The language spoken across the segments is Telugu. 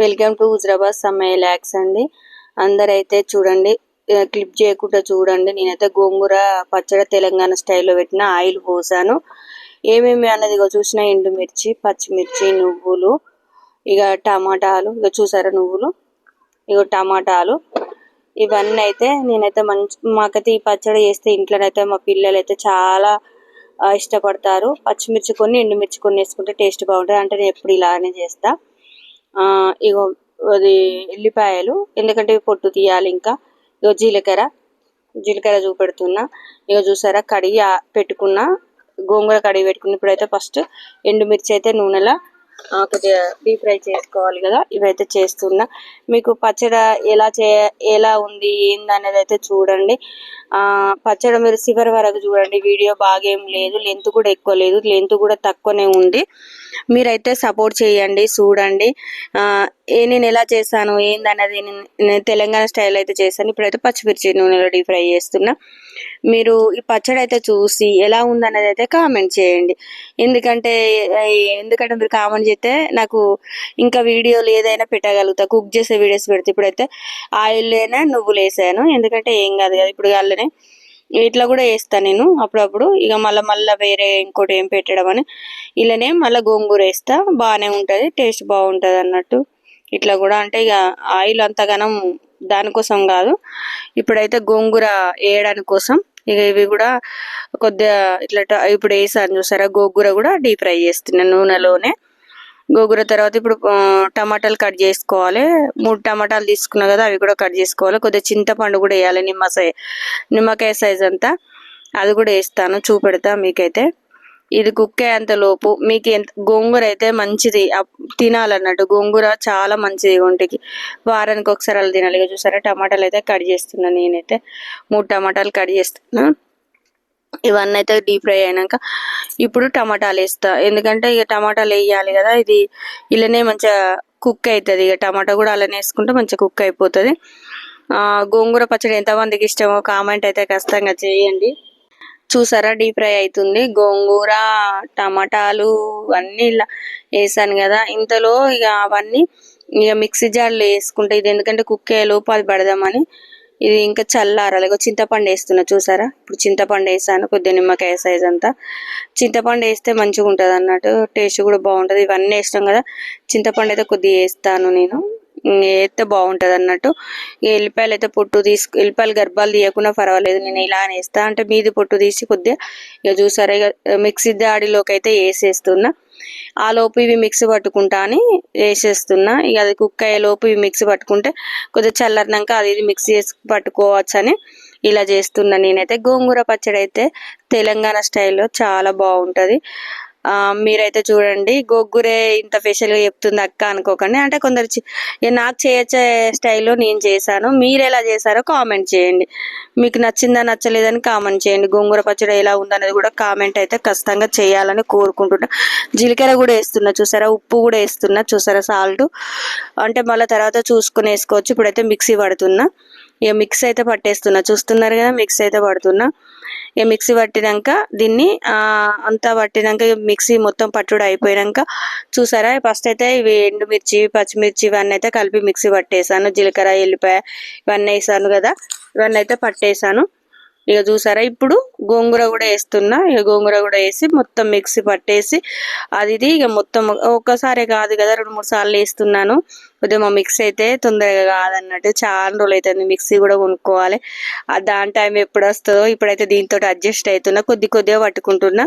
వెల్కమ్ టు హుజరాబాద్ సమ్మయ్య ల్యాక్స్ అండి. అందరైతే చూడండి, క్లిప్ చేయకుండా చూడండి. నేనైతే గోంగూర పచ్చడి తెలంగాణ స్టైల్లో పెట్టిన ఆయిల్ పోసాను. ఏమేమి అన్నది చూసిన ఎండుమిర్చి, పచ్చిమిర్చి, నువ్వులు, ఇక టమాటాలు, ఇక చూసారా నువ్వులు, ఇక టమాటాలు, ఇవన్నీ అయితే నేనైతే మాకైతే ఈ పచ్చడి చేస్తే ఇంట్లోనైతే మా పిల్లలు అయితే చాలా ఇష్టపడతారు. పచ్చిమిర్చి కొన్ని, ఎండుమిర్చి కొన్ని వేసుకుంటే టేస్ట్ బాగుంటుంది. అంటే నేను ఎప్పుడు ఇలానే చేస్తా. ఇగో అది ఎల్లిపాయలు, ఎందుకంటే పొట్టు తీయాలి. ఇంకా ఇగో జీలకర్ర చూపెడుతున్నా. ఇగో చూసారా, కడిగి పెట్టుకున్న గోంగూర కడిగి పెట్టుకున్న. ఇప్పుడైతే ఫస్ట్ ఎండుమిర్చి అయితే నూనెలో కొద్దిగా డీప్ ఫ్రై చేసుకోవాలి కదా. ఇవైతే చేస్తున్నా. మీకు పచ్చడి ఎలా ఉంది ఏంది అనేది అయితే చూడండి. పచ్చడి మీరు చివరి వరకు చూడండి. వీడియో బాగేం లేదు, లెంత్ కూడా ఎక్కువ లేదు, లెంత్ కూడా తక్కువనే ఉంది. మీరైతే సపోర్ట్ చేయండి, చూడండి. నేను ఎలా చేశాను ఏందనేది నేను తెలంగాణ స్టైల్ అయితే చేశాను. ఇప్పుడైతే పచ్చిమిర్చి నూనెలో డీప్ ఫ్రై చేస్తున్నా. మీరు ఈ పచ్చడి అయితే చూసి ఎలా ఉందనేది అయితే కామెంట్ చేయండి. ఎందుకంటే మీరు కామెంట్ చేస్తే నాకు ఇంకా వీడియోలు ఏదైనా పెట్టగలుగుతా, కుక్ చేసే వీడియోస్ పెడితే. ఇప్పుడైతే ఆయిల్లోనే నువ్వులు వేసాను, ఎందుకంటే ఏం కాదు కదా. ఇప్పుడు అల్లనే ఇట్లా కూడా వేస్తాను నేను అప్పుడప్పుడు. ఇక మళ్ళీ వేరే ఇంకోటి ఏం పెట్టడం అని ఇలానే మళ్ళీ గోంగూర వేస్తా. బాగానే ఉంటుంది, టేస్ట్ బాగుంటుంది అన్నట్టు. ఇట్లా కూడా అంటే ఇక ఆయిల్ అంతగానం దానికోసం కాదు. ఇప్పుడైతే గోంగూర వేయడానికి కోసం ఇక ఇవి కూడా కొద్దిగా ఇట్లా ఇప్పుడు వేసాను చూసారా. గోంగూర కూడా డీప్ ఫ్రై చేస్తున్నాను నూనెలోనే. గోంగూర తర్వాత ఇప్పుడు టమాటాలు కట్ చేసుకోవాలి. 3 టమాటాలు తీసుకున్నా కదా, అవి కూడా కట్ చేసుకోవాలి. కొద్దిగా చింతపండు కూడా వేయాలి, నిమ్మకాయ సైజ్ అంతా. అది కూడా వేస్తాను, చూపెడతా మీకైతే. ఇది కుక్ అయ్యేంత లోపు మీకు గోంగూర అయితే మంచిది తినాలన్నట్టు. గోంగూర చాలా మంచిది ఒంటికి, వారానికి ఒకసారి అలా తినాలి. ఇక చూసారా, టమాటాలు అయితే కట్ చేస్తున్నాను. నేనైతే 3 టమాటాలు కట్ చేస్తున్నా. ఇవన్నీ అయితే డీప్ ఫ్రై అయినాక ఇప్పుడు టమాటాలు వేస్తా, ఎందుకంటే ఇక టమాటాలు వేయాలి కదా. ఇది ఇలానే మంచిగా కుక్ అవుతుంది. ఇక టమాటా కూడా అలానే వేసుకుంటే మంచిగా కుక్ అయిపోతుంది. గోంగూర పచ్చడి ఎంతమందికి ఇష్టమో కామెంట్ అయితే ఖచ్చితంగా చేయండి. చూసారా, డీప్ ఫ్రై అవుతుంది. గోంగూర టమాటాలు అన్నీ ఇలా వేసాను కదా. ఇంతలో ఇక అవన్నీ ఇక మిక్సీ జార్లో వేసుకుంటే, ఇది ఎందుకంటే కుక్ అయ్యే లోపు అది పడదామని. ఇది ఇంకా చల్లారాలి. చింతపండు వేస్తున్నా చూసారా. ఇప్పుడు చింతపండు వేసాను, కొద్దిగా నిమ్మకాయ సైజ్ అంతా. చింతపండు వేస్తే మంచిగా ఉంటుంది అన్నట్టు, టేస్ట్ కూడా బాగుంటుంది. ఇవన్నీ వేస్తాం కదా, చింతపండు అయితే కొద్దిగా వేస్తాను నేను, వేస్తే బాగుంటుంది అన్నట్టు. ఎల్లిపాయలు అయితే ఎల్లిపాయలు గర్భాలు తీయకుండా పర్వాలేదు, నేను ఇలా వేస్తా. అంటే మీది పొట్టు తీసి కొద్దిగా ఇక చూసారా. ఇక మిక్సీ జాడీలోకి అయితే వేసేస్తున్నా. ఆ లోపు ఇవి మిక్సీ పట్టుకుంటా అని వేసేస్తున్నా. ఇక అది కుక్ అయ్యే లోపు ఇవి మిక్సీ పట్టుకుంటే కొద్దిగా చల్లరినాక అది ఇది మిక్సీ చేసి పట్టుకోవచ్చు అని ఇలా చేస్తున్నా నేనైతే. గోంగూర పచ్చడి అయితే తెలంగాణ స్టైల్లో చాలా బాగుంటుంది. మీరైతే చూడండి. గోంగూరే ఇంత స్పెషల్గా చెప్తుంది అక్క అనుకోకండి. అంటే కొందరు నాకు చేయొచ్చే స్టైల్లో నేను చేశాను. మీరు ఎలా చేశారో కామెంట్ చేయండి. మీకు నచ్చిందా నచ్చలేదని కామెంట్ చేయండి. గోంగూర పచ్చడి ఎలా ఉందనేది కూడా కామెంట్ అయితే ఖచ్చితంగా చేయాలని కోరుకుంటున్నా. జీలకర్ర కూడా వేస్తున్నా చూసారా, ఉప్పు కూడా వేస్తున్నా చూసారా, సాల్ట్. అంటే మళ్ళీ తర్వాత చూసుకొని వేసుకోవచ్చు. ఇప్పుడైతే మిక్సీ పడుతున్నా. ఇక మిక్సీ అయితే పట్టేస్తున్నా, చూస్తున్నారు కదా, మిక్సీ అయితే పడుతున్నా. ఇక మిక్సీ పట్టినాక దీన్ని అంతా పట్టినాక మిక్సీ మొత్తం పట్టుడు అయిపోయాక చూసారా, ఫస్ట్ అయితే ఇవి ఎండుమిర్చి పచ్చిమిర్చి ఇవన్నీ అయితే కలిపి మిక్సీ పట్టేసాను. జీలకర్ర ఎల్లిపాయ ఇవన్నీ వేసాను కదా, ఇవన్నీ అయితే పట్టేసాను. ఇక చూసారా, ఇప్పుడు గోంగూర కూడా వేస్తున్నా. ఇక గోంగూర కూడా వేసి మొత్తం మిక్సీ పట్టేసి అది ఇక మొత్తం ఒక్కసారి కాదు కదా, 2-3 సార్లు వేస్తున్నాను. కొద్దిగా మా మిక్సీ అయితే తొందరగా కాదన్నట్టు, చాలా రోజులు అవుతుంది. మిక్సీ కూడా కొనుక్కోవాలి, దాని టైం ఎప్పుడు వస్తుందో. ఇప్పుడైతే దీంతో అడ్జస్ట్ అవుతున్నా, కొద్దిగా పట్టుకుంటున్నా.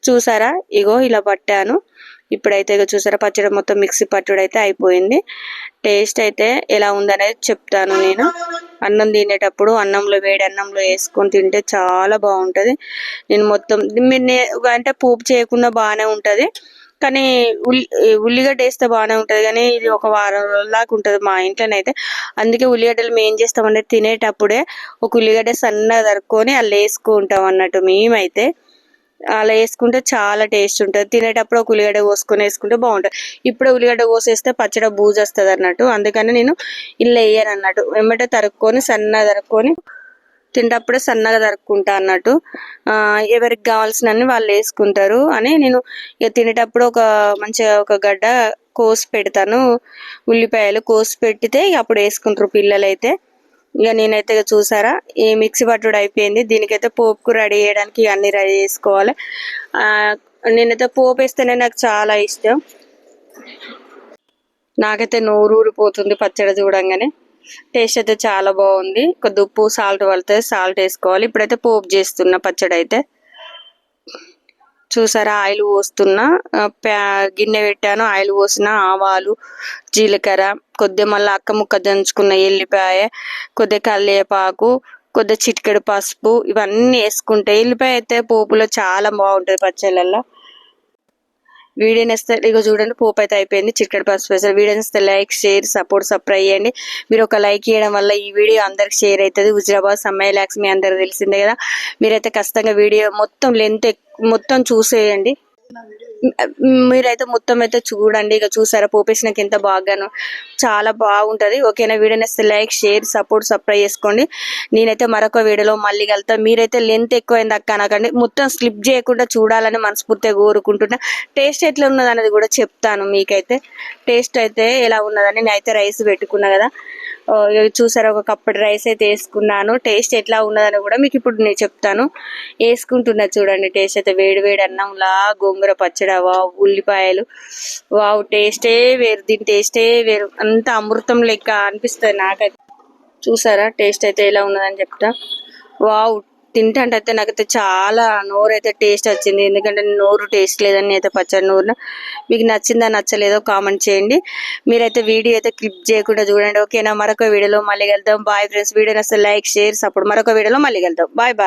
చూసారా, ఇగో ఇలా పట్టాను. ఇప్పుడైతే ఇక చూసారా, పచ్చడి మొత్తం మిక్సీ పట్టుడు అయితే అయిపోయింది. టేస్ట్ అయితే ఎలా ఉందనేది చెప్తాను నేను. అన్నం తినేటప్పుడు వేడి అన్నంలో వేసుకొని తింటే చాలా బాగుంటుంది. నేను మొత్తం అంటే పోపు చేయకుండా బాగానే ఉంటుంది, కానీ ఉల్లిగడ్డ వేస్తే బాగానే ఉంటుంది. కానీ ఇది ఒక వారం రోజులాగా ఉంటుంది మా ఇంట్లోనైతే. అందుకే ఉల్లిగడ్డలు మేము ఏం చేస్తామంటే తినేటప్పుడే ఒక ఉల్లిగడ్డ సన్నగా తరుక్కొని అలా వేసుకుంటాం అన్నట్టు. మేమైతే అలా వేసుకుంటే చాలా టేస్ట్ ఉంటుంది. తినేటప్పుడు ఒక ఉల్లిగడ్డ కోసుకొని వేసుకుంటే బాగుంటుంది. ఇప్పుడే ఉల్లిగడ్డ కోసేస్తే పచ్చడి బూజు వస్తుంది అన్నట్టు, అందుకని నేను ఇలా వేయను అన్నట్టు. వెంబటే సన్నగా తరుక్కొని తినేటప్పుడే సన్నగా తరుక్కుంటా అన్నట్టు. ఎవరికి కావాల్సినన్ని వాళ్ళు వేసుకుంటారు అని నేను ఇక తినేటప్పుడు మంచిగా ఒక గడ్డ కోసి పెడతాను. ఉల్లిపాయలు కోసి పెట్టితే అప్పుడు వేసుకుంటారు పిల్లలు అయితే. ఇక నేనైతే చూసారా ఈ మిక్సీ పట్టుడు అయిపోయింది. దీనికైతే పోపుకు రెడీ చేయడానికి అన్ని రెడీ చేసుకోవాలి. నేనైతే పోపు వేస్తేనే నాకు చాలా ఇష్టం. నాకైతే నోరు ఊరిపోతుంది పచ్చడి చూడంగానే. టేస్ట్ అయితే చాలా బాగుంది. కొద్ది ఉప్పు సాల్ట్ పడితే సాల్ట్ వేసుకోవాలి. ఇప్పుడైతే పోపు చేస్తున్నా పచ్చడి అయితే. చూసారా ఆయిల్ పోస్తున్నా, గిన్నె పెట్టాను, ఆయిల్ పోసిన, ఆవాలు, జీలకర్ర, కొద్దిగా మళ్ళీ అక్క ముక్క దంచుకున్న ఎల్లిపాయ, కొద్దిగా కల్లేపాకు, కొద్దిగా చిటికెడు పసుపు, ఇవన్నీ వేసుకుంటే ఎల్లిపాయ అయితే పోపులో చాలా బాగుంటుంది పచ్చళ్ళల్లో. వీడియో నచ్చితే ఇక చూడండి పోపు అయితే అయిపోయింది. చిటికెడు పసుపు వేసారు. వీడియో నచ్చితే లైక్, షేర్, సబ్స్క్రైబ్ చేయండి. మీరు ఒక లైక్ చేయడం వల్ల ఈ వీడియో అందరికి షేర్ అవుతుంది. హుజరాబాద్ సమ్మయ్య ల్యాక్స్ మీ అందరికి తెలిసిందే కదా. మీరైతే ఖచ్చితంగా వీడియో మొత్తం లెంత్ మొత్తం చూసేయండి. మీరైతే మొత్తం అయితే చూడండి. ఇక చూసారా పోపేసినాక ఎంత బాగాను చాలా బాగుంటది. ఓకేనా, వీడియో నచ్చితే లైక్, షేర్, సబ్స్క్రైబ్ చేసుకోండి. నేనైతే మరొక వీడియోలో మళ్ళీ కలుతా. మీరైతే లెంత్ ఎక్కువైంది అక్క అనకండి, మొత్తం స్లిప్ చేయకుండా చూడాలని మనస్ఫూర్తిగా కోరుకుంటున్నా. టేస్ట్ ఎట్లా ఉన్నది అనేది కూడా చెప్తాను మీకైతే. టేస్ట్ అయితే ఎలా ఉన్నదని నేనైతే రైస్ పెట్టుకున్నా కదా. చూసారా ఒక కప్పటి రైస్ అయితే వేసుకున్నాను. టేస్ట్ ఎట్లా ఉన్నదని కూడా మీకు ఇప్పుడు నేను చెప్తాను. వేసుకుంటున్నా చూడండి. టేస్ట్ అయితే వేడి వేడి అన్నంలా గోంగూర పచ్చడి, వావ్, ఉల్లిపాయలు, వావ్, టేస్టే వేరు. దీని టేస్టే వేరు. అంత అమృతం లెక్క అనిపిస్తుంది నాకైతే. చూసారా టేస్ట్ అయితే ఎలా ఉన్నదని చెప్తా. వావ్, తింటే అయితే నాకైతే చాలా నోరు అయితే టేస్ట్ వచ్చింది. ఎందుకంటే నోరు టేస్ట్ లేదని అయితే పచ్చడి నోరు. మీకు నచ్చిందా నచ్చలేదో కామెంట్ చేయండి. మీరైతే వీడియో అయితే క్లిప్ చేయకుండా చూడండి. ఓకేనా, మరొక వీడియోలో మళ్ళీ వెళ్దాం. Bye friends. వీడియో నచ్చితే లైక్, షేర్, సపోర్ట్. మరొక వీడియోలో మళ్ళీ వెళ్దాం. Bye bye.